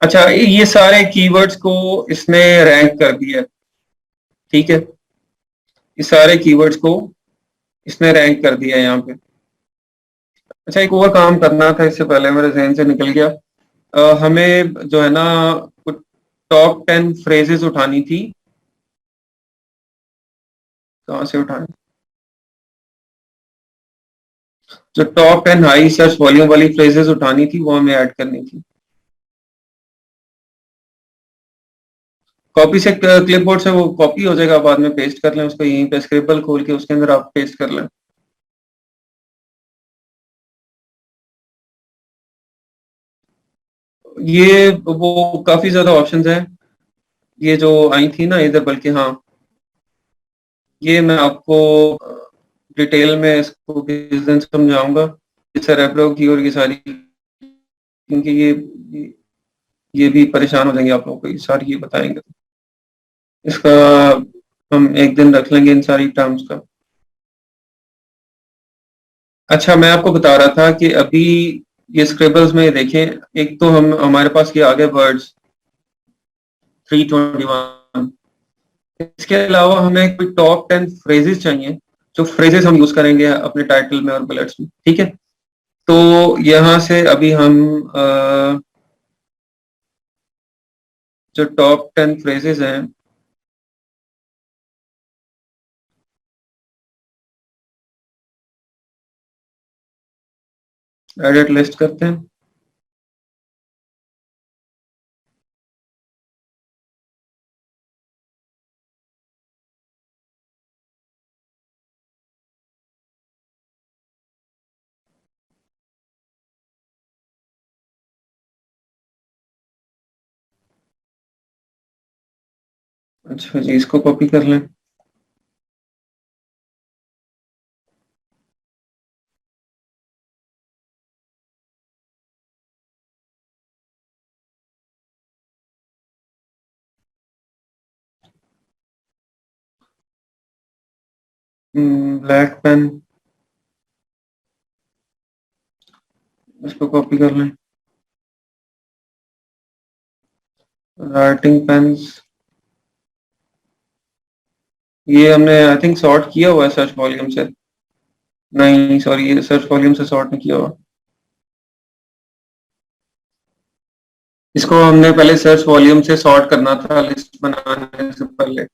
अच्छा, ये सारे कीवर्ड्स को इसने रैंक कर दिया। ठीक है, ये सारे कीवर्ड्स को इसने रैंक कर दिया यहाँ पे। अच्छा, एक और काम करना था, इससे पहले मेरे जहन से निकल गया। हमें जो है ना कुछ टॉप 10 फ्रेजेस उठानी थी। कहाँ से उठानी, जो टॉप 10 हाई सर्च वॉल्यूम वाली फ्रेजेस उठानी थी वो हमें ऐड करनी थी। कॉपी से, क्लिपबोर्ड से वो कॉपी हो जाएगा, बाद में पेस्ट कर लें उसको, यहीं पे स्क्रिबल खोल के उसके अंदर आप पेस्ट कर लें। ये वो काफी ज्यादा ऑप्शंस हैं, ये जो आई थी ना इधर, बल्कि हाँ, ये मैं आपको डिटेल में इसको किस दिन समझाऊंगा, सेरेब्रो की और ये सारी, क्योंकि ये भी परेशान हो जाएंगे आप लोगों को, ये सारी ये बताएंगे तो इसका हम एक दिन रख लेंगे इन सारी टर्म्स का। अच्छा, मैं आपको बता रहा था कि अभी ये स्क्रिबल्स में देखें, एक तो हम हमारे पास ये आ गए वर्ड्स 321, इसके अलावा हमें कोई टॉप 10 फ्रेजेस चाहिए, जो फ्रेजेस हम यूज करेंगे अपने टाइटल में और बुलेट्स में। ठीक है, तो यहाँ से अभी हम जो टॉप 10 फ्रेजेस हैं, एडिट लिस्ट करते हैं। अच्छा जी, इसको कॉपी कर लें। ब्लैक पेन, इसको कॉपी कर लें। राइटिंग पेन्स, ये हमने आई थिंक सॉर्ट किया हुआ है सर्च वॉल्यूम से। नहीं सॉरी, ये सर्च वॉल्यूम से सॉर्ट नहीं किया हुआ, इसको हमने पहले सर्च वॉल्यूम से सॉर्ट करना था लिस्ट बनाने से पहले।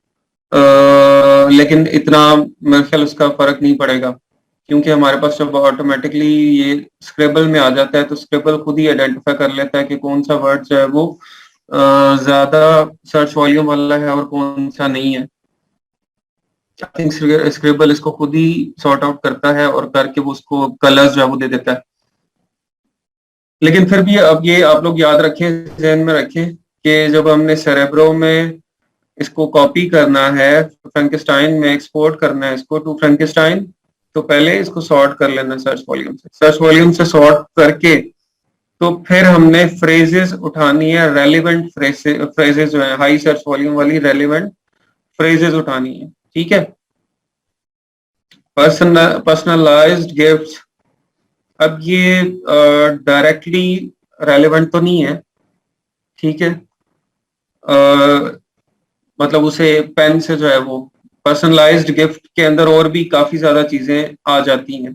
लेकिन इतना मेरे ख्याल उसका फर्क नहीं पड़ेगा, क्योंकि हमारे पास जब ऑटोमेटिकली ये स्क्रिबल में आ जाता है तो स्क्रिबल खुद ही आइडेंटिफाई कर लेता है कि कौन सा वर्ड जो है वो ज्यादा सर्च वॉल्यूम वाला है और कौन सा नहीं है। आई थिंक स्क्रिबल इसको खुद ही सॉर्ट आउट करता है और करके वो उसको कलर्स जो है वो दे देता है। लेकिन फिर भी अब ये आप लोग याद रखें, जहन में रखें कि जब हमने सेरेब्रो में इसको कॉपी करना है, फ्रैंकेस्टाइन में एक्सपोर्ट करना है इसको टू फ्रैंकेस्टाइन, तो पहले इसको सॉर्ट कर लेना सर्च वॉल्यूम से, सर्च वॉल्यूम से सॉर्ट करके तो फिर हमने फ्रेजेस उठानी है, रेलिवेंट फ्रेजेस जो है हाई सर्च वॉल्यूम वाली रेलिवेंट फ्रेजेस उठानी है। ठीक है, पर्सनलाइज्ड गिफ्ट, अब ये डायरेक्टली रेलिवेंट तो नहीं है। ठीक है, मतलब उसे पेन से जो है वो पर्सनलाइज्ड गिफ्ट के अंदर और भी काफी ज्यादा चीजें आ जाती हैं।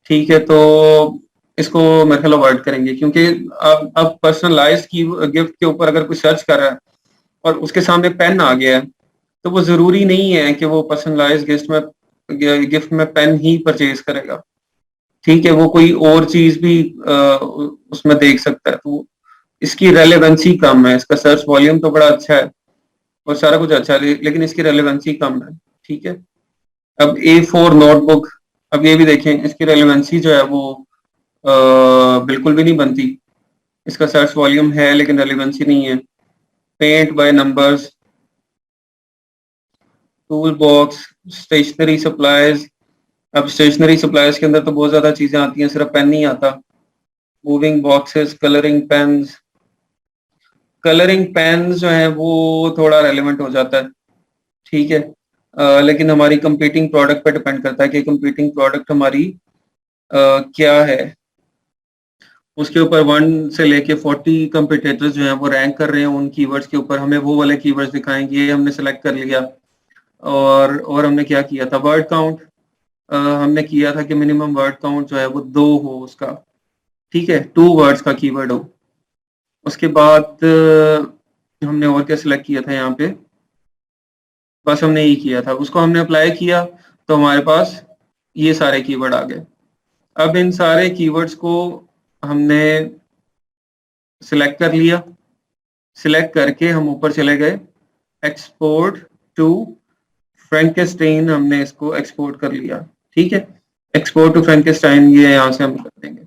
ठीक है, तो इसको मेरे ख्याल अवॉइड करेंगे, क्योंकि अब पर्सनलाइज्ड की गिफ्ट के ऊपर अगर कोई सर्च कर रहा है और उसके सामने पेन आ गया है, तो वो जरूरी नहीं है कि वो पर्सनलाइज्ड गिफ्ट में पेन ही परचेज करेगा। ठीक है, वो कोई और चीज भी उसमें देख सकता है। तो इसकी रेलेवेंसी कम है, इसका सर्च वॉल्यूम तो बड़ा अच्छा है और सारा कुछ अच्छा है, लेकिन इसकी रेलेवेंसी कम है। ठीक है, अब A4 नोटबुक, अब ये भी देखें, इसकी रेलेवेंसी जो है वो बिल्कुल भी नहीं बनती। इसका सर्च वॉल्यूम है लेकिन रेलेवेंसी नहीं है। Paint by numbers, tool box, stationery supplies. अब स्टेशनरी सप्लाईज के अंदर तो बहुत ज्यादा चीजें आती हैं, सिर्फ पेन नहीं आता। Moving boxes, colouring pens. Colouring pens जो है वो थोड़ा रेलेवेंट हो जाता है। ठीक है, लेकिन हमारी कंपीटिंग प्रोडक्ट पे डिपेंड करता है कि कंपीटिंग प्रोडक्ट हमारी क्या है। उसके ऊपर 1 से लेके 40 कंपिटेटर्स जो हैं वो रैंक कर रहे हैं उन कीवर्ड्स के ऊपर। हमें वो वाले कीवर्ड्स दिखाएंगे, ये हमने सेलेक्ट कर लिया। और हमने क्या किया था, वर्ड काउंट। हमने किया था कि मिनिमम वर्ड काउंट जो है वो 2 हो उसका। ठीक है, 2 वर्ड्स का कीवर्ड हो। उसके बाद हमने और क्या सिलेक्ट किया था यहाँ पे, बस हमने ये किया था, उसको हमने अप्लाई किया तो हमारे पास ये सारे कीवर्ड आ गए। अब इन सारे कीवर्ड्स को हमने सिलेक्ट कर लिया। सिलेक्ट करके हम ऊपर चले गए, एक्सपोर्ट टू फ्रैंकेस्टाइन, हमने इसको एक्सपोर्ट कर लिया। ठीक है, एक्सपोर्ट टू फ्रैंकेस्टाइन ये यहाँ से हम कर देंगे।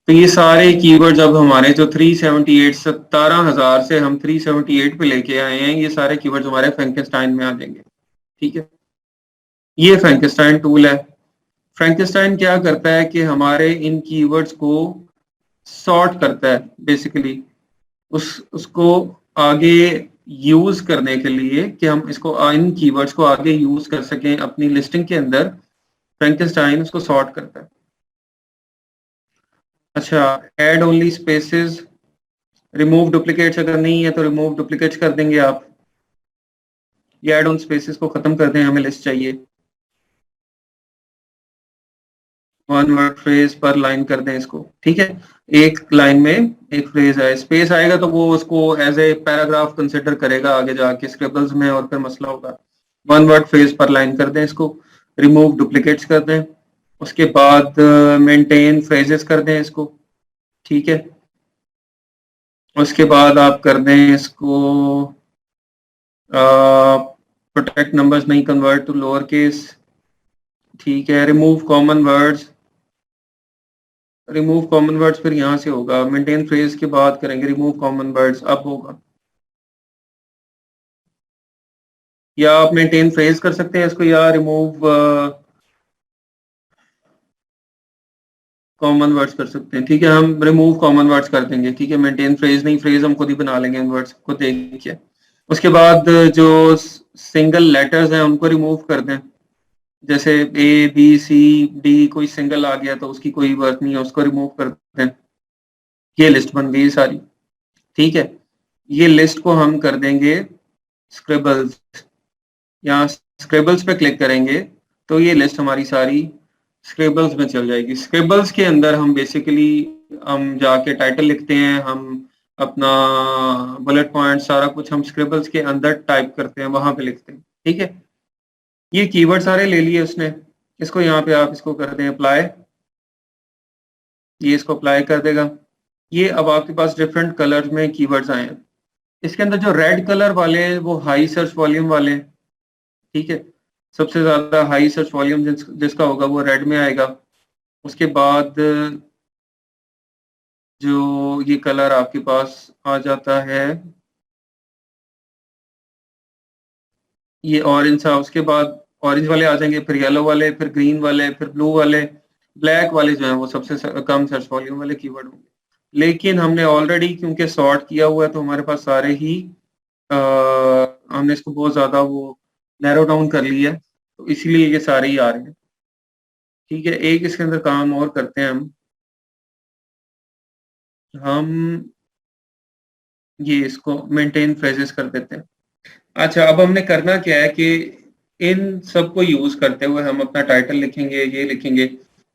तो ये सारे कीवर्ड्स अब हमारे जो 378, 17,000 से हम 378 पे लेके आए हैं, ये सारे कीवर्ड्स हमारे फ्रैंकेस्टाइन में आ जाएंगे। ठीक है, ये फ्रैंकेस्टाइन टूल है। फ्रैंकेस्टाइन क्या करता है कि हमारे इन कीवर्ड्स को सॉर्ट करता है बेसिकली, उसको आगे यूज करने के लिए कि हम इसको इन कीवर्ड्स को आगे यूज कर सकें अपनी लिस्टिंग के अंदर। फ्रैंकेस्टाइन उसको सॉर्ट करता है। अच्छा, add only spaces, remove duplicates, अगर नहीं है तो रिमूव डुप्लीकेट्स कर देंगे आप। ये ऐड ऑन स्पेसेस को खत्म कर दें, हमें लिस्ट चाहिए। 1 वर्ड फ्रेज पर लाइन कर दें इसको। ठीक है, एक लाइन में एक फ्रेज है, स्पेस आएगा तो वो उसको एज ए पैराग्राफ कंसिडर करेगा आगे जाके स्क्रिबल्स में और फिर मसला होगा। 1 वर्ड फ्रेज पर लाइन कर दें इसको। रिमूव डुप्लीकेट्स कर दें। उसके बाद मेंटेन फ्रेजेस कर दें इसको। ठीक है, उसके बाद आप कर दें इसको प्रोटेक्ट नंबर्स नहीं कन्वर्ट टू लोअर केस। ठीक है, remove common words. Remove common words फिर यहाँ से होगा, मेंटेन फ्रेज के बाद करेंगे रिमूव कॉमन वर्ड्स, अब होगा। या आप मेंटेन फ्रेज कर सकते हैं इसको, या रिमूव कॉमन वर्ड्स कर सकते हैं। ठीक है, हम रिमूव कॉमन वर्ड्स कर देंगे। ठीक है, मेंटेन फ्रेज नहीं, फ्रेज हम खुद ही बना लेंगे इन वर्ड्स को देख के। उसके बाद जो सिंगल लेटर्स हैं उनको रिमूव कर दें। जैसे A B C D कोई सिंगल आ गया तो उसकी कोई वर्थ नहीं है, उसको रिमूव कर दें। ये लिस्ट बन गई सारी। ठीक है, ये लिस्ट को हम कर देंगे स्क्रिबल्स। यहाँ स्क्रिबल्स पे क्लिक करेंगे तो ये लिस्ट हमारी सारी स्क्रिबल्स में चल जाएगी। स्क्रिबल्स के अंदर हम बेसिकली हम जाके टाइटल लिखते हैं, हम अपना बुलेट पॉइंट सारा कुछ हम स्क्रिबल्स के अंदर टाइप करते हैं, वहां पे लिखते हैं। ठीक है, ये कीवर्ड सारे ले लिए उसने। इसको यहाँ पे आप इसको कर दें अप्लाई, ये इसको अप्लाई कर देगा। ये अब आपके पास डिफरेंट कलर में कीवर्ड्स आए हैं। इसके अंदर जो रेड कलर वाले हैं वो हाई सर्च वॉल्यूम वाले हैं। ठीक है, सबसे ज्यादा हाई सर्च वॉल्यूम जिसका होगा वो रेड में आएगा। उसके बाद जो ये कलर आपके पास आ जाता है ये ऑरेंज था, उसके बाद ऑरेंज वाले आ जाएंगे, फिर येलो वाले, फिर ग्रीन वाले, फिर ब्लू वाले। ब्लैक वाले जो है वो सबसे कम सर्च वॉल्यूम वाले कीवर्ड होंगे। लेकिन हमने ऑलरेडी क्योंकि सॉर्ट किया हुआ है तो हमारे पास सारे ही आ, हमने इसको बहुत ज्यादा वो नैरो डाउन कर लिया है, तो इसीलिए ये सारे ही आ रहे हैं। ठीक है, एक इसके अंदर काम और करते हैं हम ये इसको मेंटेन फ्रेजेस कर देते हैं। अच्छा, अब हमने करना क्या है कि इन सबको यूज करते हुए हम अपना टाइटल लिखेंगे, ये लिखेंगे।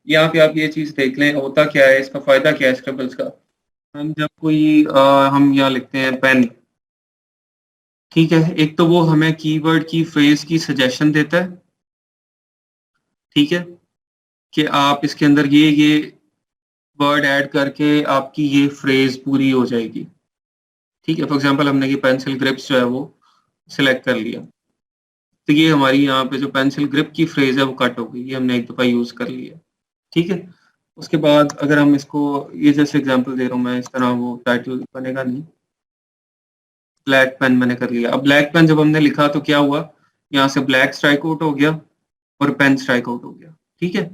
यहाँ पे आप ये चीज देख लें होता क्या है, इसका फायदा क्या है स्क्रिबल्स का। हम जब कोई हम यहाँ लिखते हैं पेन। ठीक है, एक तो वो हमें कीवर्ड की फ्रेज की सजेशन देता है। ठीक है, कि आप इसके अंदर ये वर्ड ऐड करके आपकी ये फ्रेज पूरी हो जाएगी। ठीक है, फॉर एग्जांपल हमने ये पेंसिल ग्रिप्स जो है वो सिलेक्ट कर लिया, तो ये हमारी यहाँ पे जो पेंसिल ग्रिप की फ्रेज है वो कट हो गई, ये हमने एक दफा यूज कर लिया। ठीक है, उसके बाद अगर हम इसको, ये जैसे एग्जांपल दे रहा हूँ मैं, इस तरह वो टाइटल बनेगा नहीं। ब्लैक पेन मैंने कर लिया। अब ब्लैक पेन जब हमने लिखा तो क्या हुआ, यहाँ से ब्लैक स्ट्राइक आउट हो गया और पेन स्ट्राइक आउट हो गया। ठीक है,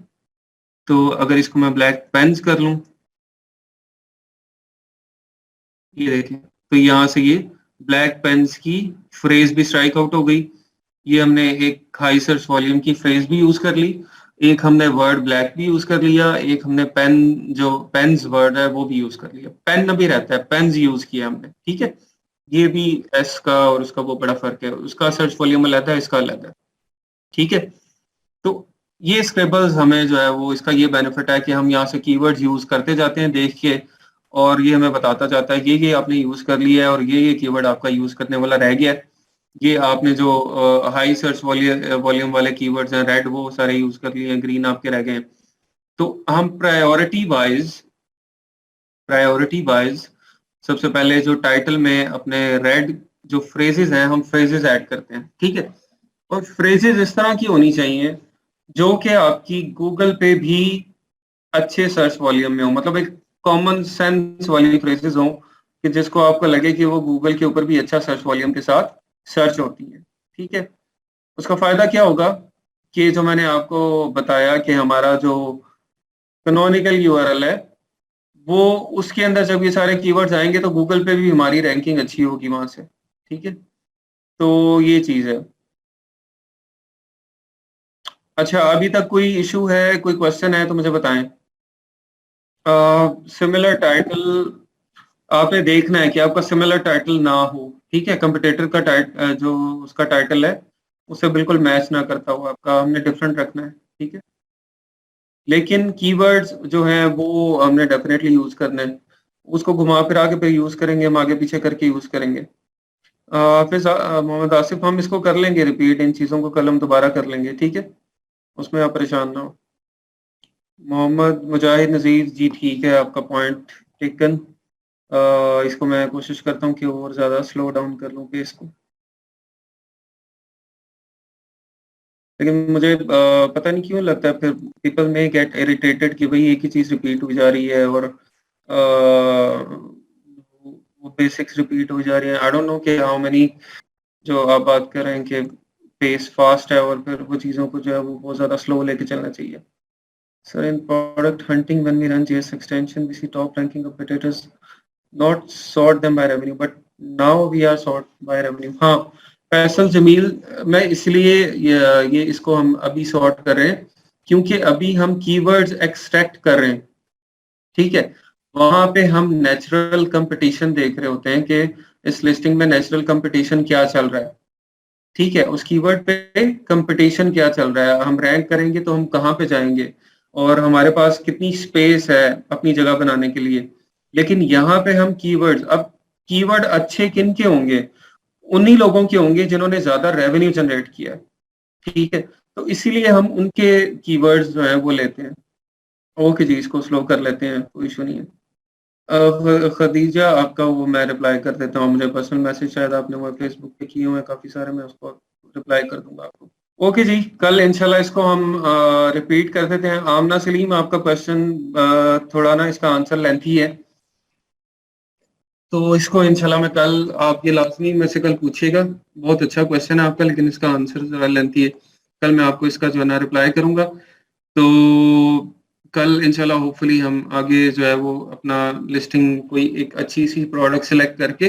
तो अगर इसको मैं ब्लैक पेन्स कर लूं, ये देखें, तो यहाँ से ये ब्लैक पेन्स की फ्रेज भी स्ट्राइक आउट हो गई। ये हमने एक हाई सर्च वॉल्यूम की फ्रेज भी यूज कर ली, एक हमने वर्ड ब्लैक भी यूज कर लिया, एक हमने पेन, जो पेन्स वर्ड है वो भी यूज कर लिया। पेन अभी रहता है, पेन्स यूज किया हमने। ठीक है, ये भी एस का और उसका वो बड़ा फर्क है, उसका सर्च वॉल्यूम अलग है, इसका अलग है। ठीक है, तो ये स्क्रेबल्स हमें जो है वो, इसका ये बेनिफिट है कि हम यहाँ से कीवर्ड्स यूज करते जाते हैं देख के, और ये हमें बताता जाता है ये आपने यूज कर लिया है और ये कीवर्ड आपका यूज करने वाला रह गया है। ये आपने जो हाई सर्च वॉल्यूम वाले कीवर्ड्स हैं, रेड, वो सारे यूज कर लिए हैं, ग्रीन आपके रह गए हैं। तो हम प्रायोरिटी वाइज सबसे पहले जो टाइटल में अपने रेड जो फ्रेजेस हैं, हम फ्रेजेस ऐड करते हैं। ठीक है, और फ्रेजेस इस तरह की होनी चाहिए जो कि आपकी गूगल पे भी अच्छे सर्च वॉल्यूम में हो, मतलब एक कॉमन सेंस वाली फ्रेजेस हो कि जिसको आपको लगे कि वो गूगल के ऊपर भी अच्छा सर्च वॉल्यूम के साथ सर्च होती है। ठीक है, उसका फायदा क्या होगा कि जो मैंने आपको बताया कि हमारा जो कैनोनिकल यूआरएल है, वो उसके अंदर जब ये सारे कीवर्ड्स आएंगे तो गूगल पे भी हमारी रैंकिंग अच्छी होगी वहां से। ठीक है, तो ये चीज है। अच्छा, अभी तक कोई इशू है, कोई क्वेश्चन है तो मुझे बताएं। सिमिलर टाइटल, आपने देखना है कि आपका सिमिलर टाइटल ना हो। ठीक है, कंपटीटर का जो उसका टाइटल है उससे बिल्कुल मैच ना करता हो आपका, हमने डिफरेंट रखना है। ठीक है, लेकिन कीवर्ड्स जो हैं वो हमने डेफिनेटली यूज करना है, उसको घुमा फिरा के फिर यूज करेंगे, हम आगे पीछे करके यूज करेंगे। फिर मोहम्मद आसिफ, हम इसको कर लेंगे रिपीट, इन चीज़ों को कल हम दोबारा कर लेंगे। ठीक है, उसमें आप परेशान ना हो। मोहम्मद मुजाहिद नज़ीर जी, ठीक है, आपका पॉइंट टेकन। इसको मैं कोशिश करता हूँ कि और ज़्यादा स्लो डाउन कर लूँ पेस को, लेकिन मुझे पता नहीं क्यों लगता है फिर पीपल में गेट इरिटेटेड कि भाई एक ही चीज़ रिपीट हो जा रही है और वो बेसिक्स रिपीट हो जा रही है। आई डोंट नो कि हाउ मेनी, जो आप बात कर रहे हैं कि पेस फास्ट है और फिर वो चीज़ों को जो है वो बहुत ज़्यादा स्लो लेके चलना चाहिए। Sir, in product hunting when we run JS extension we see top ranking competitors not sort them by revenue but now we are sort by revenue. हाँ, फैसल जमील, मैं इसलिए ये इसको हम अभी सॉर्ट कर रहे हैं क्योंकि अभी हम कीवर्ड्स एक्सट्रैक्ट कर रहे हैं। ठीक है, वहां पे हम नेचुरल कंपटीशन देख रहे होते हैं कि इस लिस्टिंग में नेचुरल कंपटीशन क्या चल रहा है। ठीक है, उस कीवर्ड पे कंपटीशन क्या चल रहा है, हम रैंक करेंगे तो हम कहाँ पे जाएंगे और हमारे पास कितनी स्पेस है अपनी जगह बनाने के लिए। लेकिन यहाँ पे हम कीवर्ड्स, अब कीवर्ड अच्छे किन के होंगे, उन्हीं लोगों के होंगे जिन्होंने ज्यादा रेवेन्यू जनरेट किया है। ठीक है, तो इसीलिए हम उनके कीवर्ड्स जो है वो लेते हैं। ओके जी, इसको स्लो कर लेते हैं, कोई इशू नहीं है। खदीजा, आपका वो मैं रिप्लाई कर देता हूँ, मुझे पर्सनल मैसेज शायद आपने वो फेसबुक पे किए हुए हैं काफी सारे, मैं उसको रिप्लाई कर दूंगा आपको। ओके जी, कल इंशाल्लाह इसको हम रिपीट कर देते हैं। आमना सलीम, आपका क्वेश्चन थोड़ा ना इसका आंसर लेंथी है, तो इसको इंशाल्लाह मैं कल, आप ये लाजमी में से कल पूछिएगा। बहुत अच्छा क्वेश्चन है आपका, लेकिन इसका आंसर जरा लेंथी है। कल मैं आपको इसका जो है ना रिप्लाई करूंगा। तो कल इंशाल्लाह होपफुली हम आगे जो है वो अपना लिस्टिंग कोई एक अच्छी सी प्रोडक्ट सेलेक्ट करके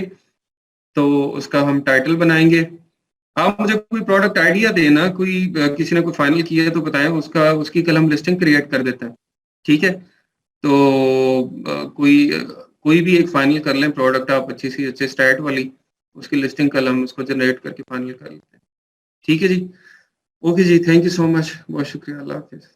तो उसका हम टाइटल बनाएंगे। आप मुझे कोई प्रोडक्ट आइडिया देना, कोई किसी ने कोई फाइनल किया है तो बताएं, उसका उसकी कल हम लिस्टिंग क्रिएट कर देते हैं। ठीक है, तो कोई भी एक फाइनल कर लें प्रोडक्ट आप, अच्छी सी अच्छे स्टैट वाली, उसकी लिस्टिंग कल हम उसको जनरेट करके फाइनल कर लेते हैं। ठीक है जी, ओके जी, थैंक यू सो मच, बहुत शुक्रिया, अल्लाह हाफिज़।